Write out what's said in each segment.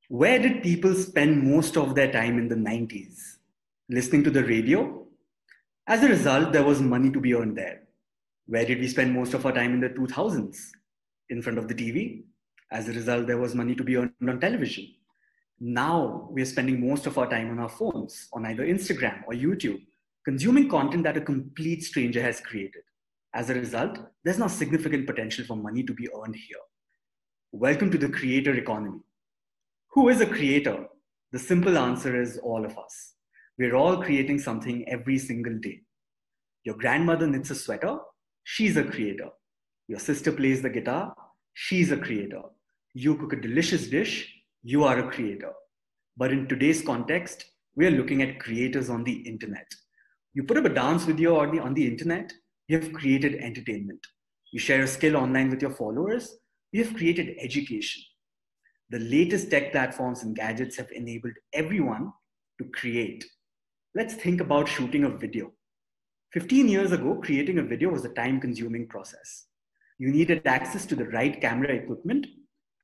Where did people spend most of their time in the 90s? Listening to the radio? As a result, there was money to be earned there. Where did we spend most of our time in the 2000s? In front of the TV? As a result, there was money to be earned on television. Now we are spending most of our time on our phones, on either Instagram or YouTube, consuming content that a complete stranger has created. As a result, there's now significant potential for money to be earned here. Welcome to the creator economy. Who is a creator? The simple answer is all of us. We're all creating something every single day. Your grandmother knits a sweater, she's a creator. Your sister plays the guitar, she's a creator. You cook a delicious dish, you are a creator. But in today's context, we are looking at creators on the internet. You put up a dance video on the internet, you have created entertainment. You share a skill online with your followers, you have created education. The latest tech platforms and gadgets have enabled everyone to create. Let's think about shooting a video. 15 years ago, creating a video was a time-consuming process. You needed access to the right camera equipment,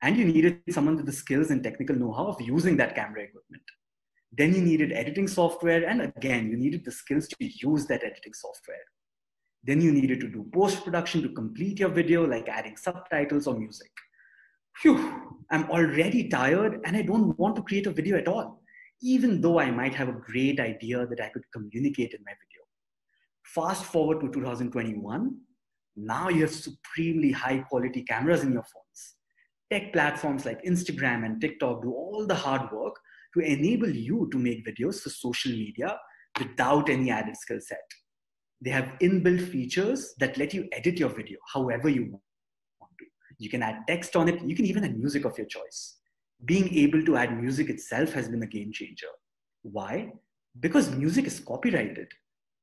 and you needed someone with the skills and technical know-how of using that camera equipment. Then you needed editing software, and again, you needed the skills to use that editing software. Then you needed to do post-production to complete your video, like adding subtitles or music. Phew, I'm already tired and I don't want to create a video at all, even though I might have a great idea that I could communicate in my video. Fast forward to 2021, now you have supremely high quality cameras in your phones. Tech platforms like Instagram and TikTok do all the hard work to enable you to make videos for social media without any added skill set. They have inbuilt features that let you edit your video however you want. You can add text on it. You can even add music of your choice. Being able to add music itself has been a game changer. Why? Because music is copyrighted.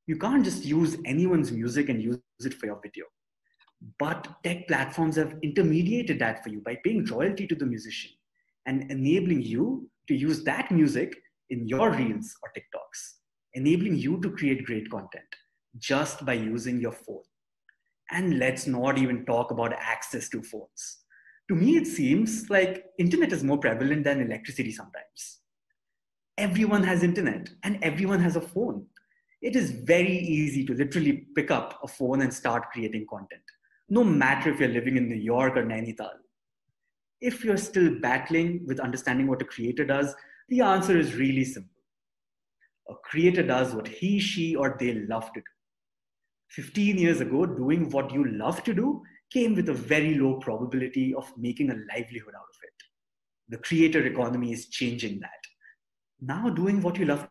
You can't just use anyone's music and use it for your video. But tech platforms have intermediated that for you by paying royalty to the musician and enabling you to use that music in your reels or TikToks, enabling you to create great content just by using your phone. And let's not even talk about access to phones. To me, it seems like internet is more prevalent than electricity sometimes. Everyone has internet and everyone has a phone. It is very easy to literally pick up a phone and start creating content, no matter if you're living in New York or Nainital. If you're still battling with understanding what a creator does, the answer is really simple. A creator does what he, she, or they love to do. 15 years ago, doing what you love to do came with a very low probability of making a livelihood out of it. The creator economy is changing that. Now doing what you love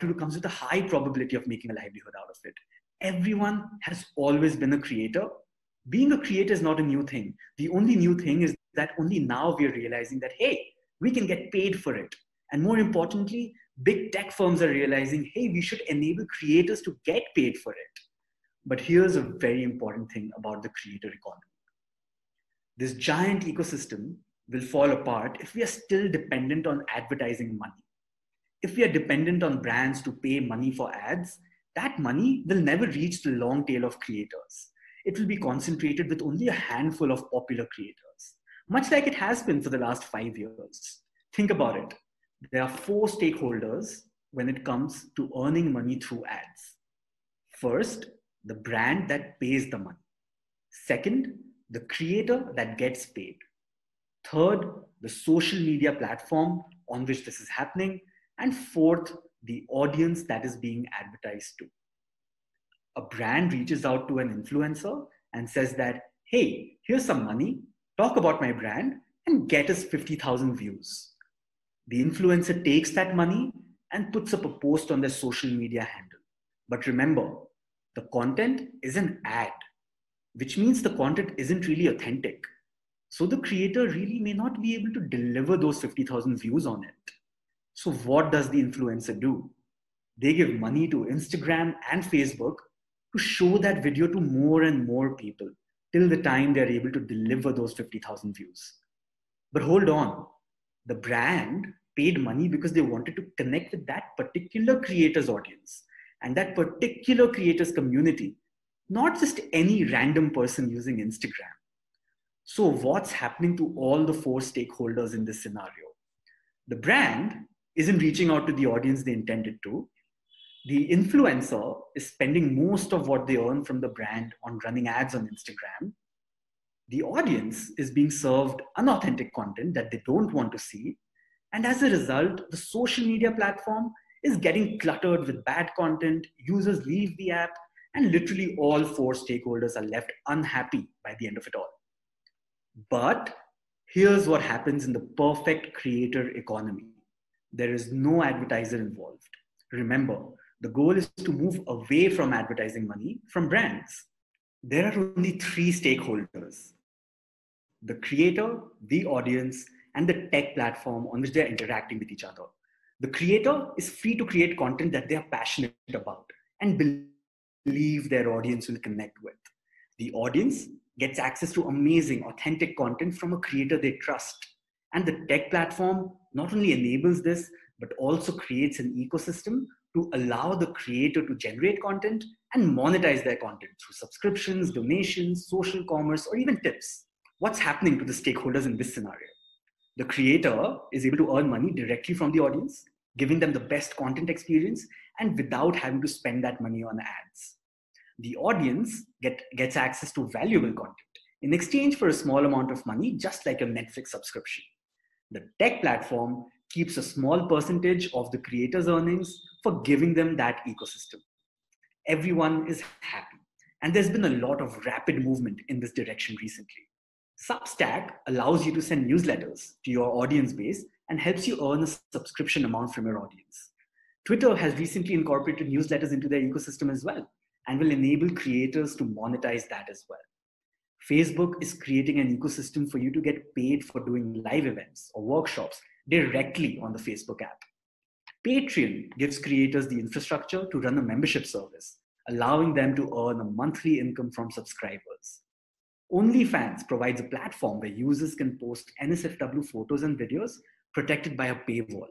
to do comes with a high probability of making a livelihood out of it. Everyone has always been a creator. Being a creator is not a new thing. The only new thing is that only now we are realizing that, hey, we can get paid for it. And more importantly, big tech firms are realizing, hey, we should enable creators to get paid for it. But here's a very important thing about the creator economy. This giant ecosystem will fall apart if we are still dependent on advertising money. If we are dependent on brands to pay money for ads, that money will never reach the long tail of creators. It will be concentrated with only a handful of popular creators, much like it has been for the last 5 years. Think about it. There are 4 stakeholders when it comes to earning money through ads. First, the brand that pays the money. Second, the creator that gets paid. Third, the social media platform on which this is happening. And fourth, the audience that is being advertised to. A brand reaches out to an influencer and says that, hey, here's some money, talk about my brand and get us 50,000 views. The influencer takes that money and puts up a post on their social media handle. But remember, the content is an ad, which means the content isn't really authentic. So the creator really may not be able to deliver those 50,000 views on it. So what does the influencer do? They give money to Instagram and Facebook to show that video to more and more people till the time they're able to deliver those 50,000 views. But hold on, the brand paid money because they wanted to connect with that particular creator's audience and that particular creator's community, not just any random person using Instagram. So what's happening to all the 4 stakeholders in this scenario? The brand isn't reaching out to the audience they intended to. The influencer is spending most of what they earn from the brand on running ads on Instagram. The audience is being served unauthentic content that they don't want to see. And as a result, the social media platform is getting cluttered with bad content. Users leave the app, and literally all four stakeholders are left unhappy by the end of it all. But here's what happens in the perfect creator economy. There is no advertiser involved. Remember, the goal is to move away from advertising money from brands. There are only three stakeholders: the creator, the audience, and the tech platform on which they're interacting with each other. The creator is free to create content that they are passionate about and believe their audience will connect with. The audience gets access to amazing, authentic content from a creator they trust. And the tech platform not only enables this, but also creates an ecosystem to allow the creator to generate content and monetize their content through subscriptions, donations, social commerce, or even tips. What's happening to the stakeholders in this scenario? The creator is able to earn money directly from the audience, giving them the best content experience and without having to spend that money on ads. The audience gets access to valuable content in exchange for a small amount of money, just like a Netflix subscription. The tech platform keeps a small percentage of the creator's earnings for giving them that ecosystem. Everyone is happy. And there's been a lot of rapid movement in this direction recently. Substack allows you to send newsletters to your audience base and helps you earn a subscription amount from your audience. Twitter has recently incorporated newsletters into their ecosystem as well and will enable creators to monetize that as well. Facebook is creating an ecosystem for you to get paid for doing live events or workshops directly on the Facebook app. Patreon gives creators the infrastructure to run a membership service, allowing them to earn a monthly income from subscribers. OnlyFans provides a platform where users can post NSFW photos and videos protected by a paywall.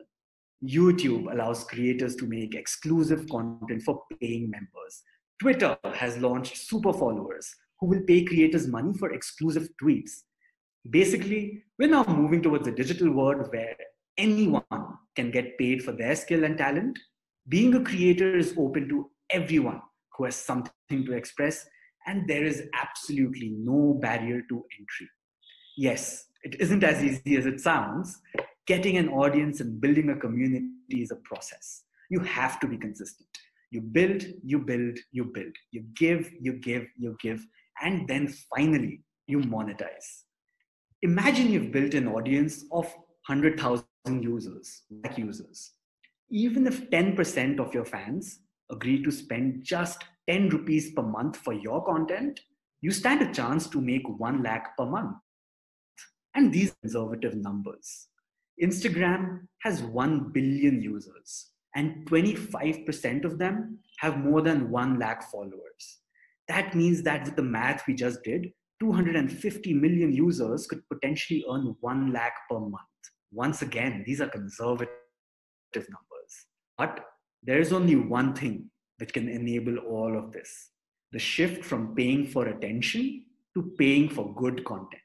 YouTube allows creators to make exclusive content for paying members. Twitter has launched super followers who will pay creators money for exclusive tweets. Basically, we're now moving towards a digital world where anyone can get paid for their skill and talent. Being a creator is open to everyone who has something to express, and there is absolutely no barrier to entry. Yes, it isn't as easy as it sounds. Getting an audience and building a community is a process. You have to be consistent. You build, you build, you build. You give, you give, you give, and then finally you monetize. Imagine you've built an audience of 100,000 users, like users. Even if 10% of your fans agree to spend just 10 rupees per month for your content, you stand a chance to make 1 lakh per month. And these are conservative numbers. Instagram has 1 billion users, and 25% of them have more than 1 lakh followers. That means that with the math we just did, 250 million users could potentially earn 1 lakh per month. Once again, these are conservative numbers. But there is only one thing which can enable all of this: the shift from paying for attention to paying for good content.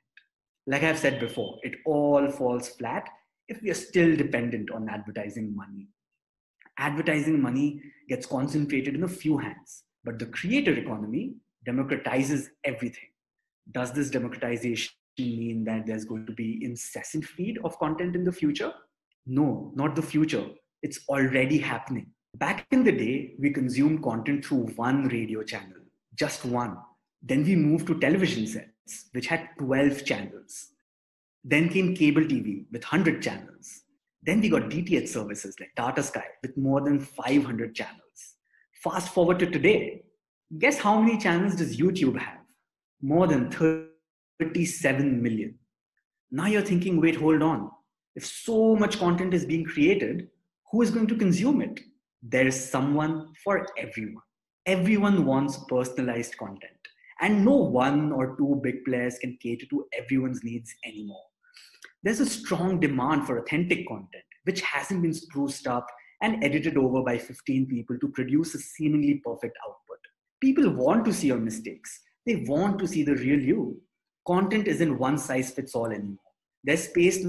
Like I've said before, it all falls flat if we are still dependent on advertising money. Advertising money gets concentrated in a few hands, but the creator economy democratizes everything. Does this democratization mean that there's going to be incessant feed of content in the future? No, not the future. It's already happening. Back in the day, we consumed content through one radio channel, just one. Then we moved to television sets, which had 12 channels. Then came cable TV with 100 channels. Then we got DTH services like Tata Sky with more than 500 channels. Fast forward to today. Guess how many channels does YouTube have? More than 37 million. Now you're thinking, wait, hold on. If so much content is being created, who is going to consume it? There is someone for everyone. Everyone wants personalized content, and no one or two big players can cater to everyone's needs anymore. There's a strong demand for authentic content, which hasn't been spruced up and edited over by 15 people to produce a seemingly perfect output. People want to see your mistakes. They want to see the real you. Content isn't one size fits all anymore. There's space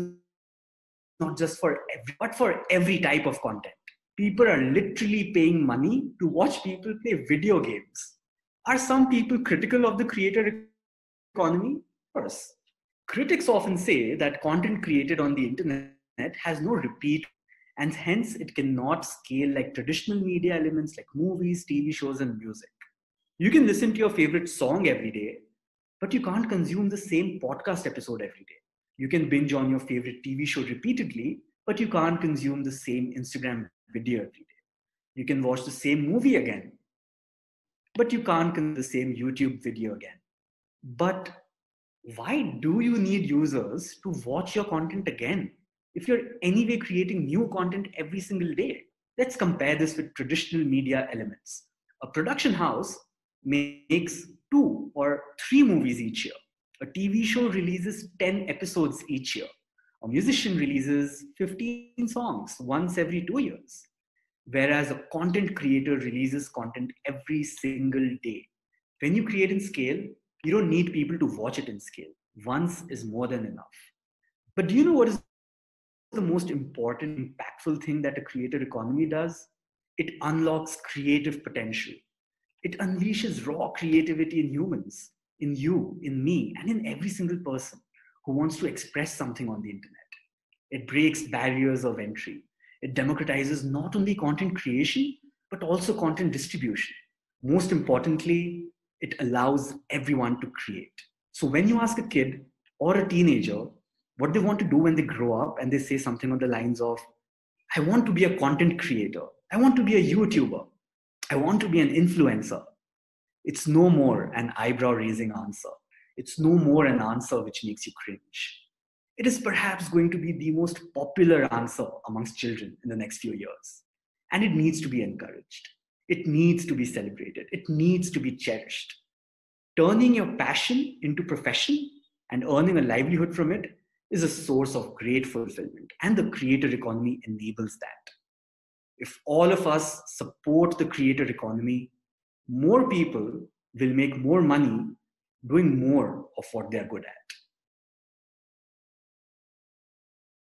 not just for but for every type of content. People are literally paying money to watch people play video games. Are some people critical of the creator economy? Of course. Critics often say that content created on the internet has no repeat value, and hence it cannot scale like traditional media elements like movies, TV shows, and music. You can listen to your favorite song every day, but you can't consume the same podcast episode every day. You can binge on your favorite TV show repeatedly, but you can't consume the same Instagram video every day. You can watch the same movie again, but you can't consume the same YouTube video again. But why do you need users to watch your content again if you're anyway creating new content every single day? Let's compare this with traditional media elements. A production house makes 2 or 3 movies each year. A TV show releases 10 episodes each year. A musician releases 15 songs once every 2 years. Whereas a content creator releases content every single day. When you create in scale, you don't need people to watch it in scale. Once is more than enough. But do you know what is the most important, impactful thing that a creator economy does? It unlocks creative potential. It unleashes raw creativity in humans, in you, in me, and in every single person who wants to express something on the internet. It breaks barriers of entry. It democratizes not only content creation, but also content distribution. Most importantly, it allows everyone to create. So when you ask a kid or a teenager what they want to do when they grow up, and they say something on the lines of, I want to be a content creator, I want to be a YouTuber, I want to be an influencer, it's no more an eyebrow raising answer. It's no more an answer which makes you cringe. It is perhaps going to be the most popular answer amongst children in the next few years. And it needs to be encouraged. It needs to be celebrated. It needs to be cherished. Turning your passion into profession and earning a livelihood from it is a source of great fulfillment. And the creator economy enables that. If all of us support the creator economy, more people will make more money doing more of what they're good at.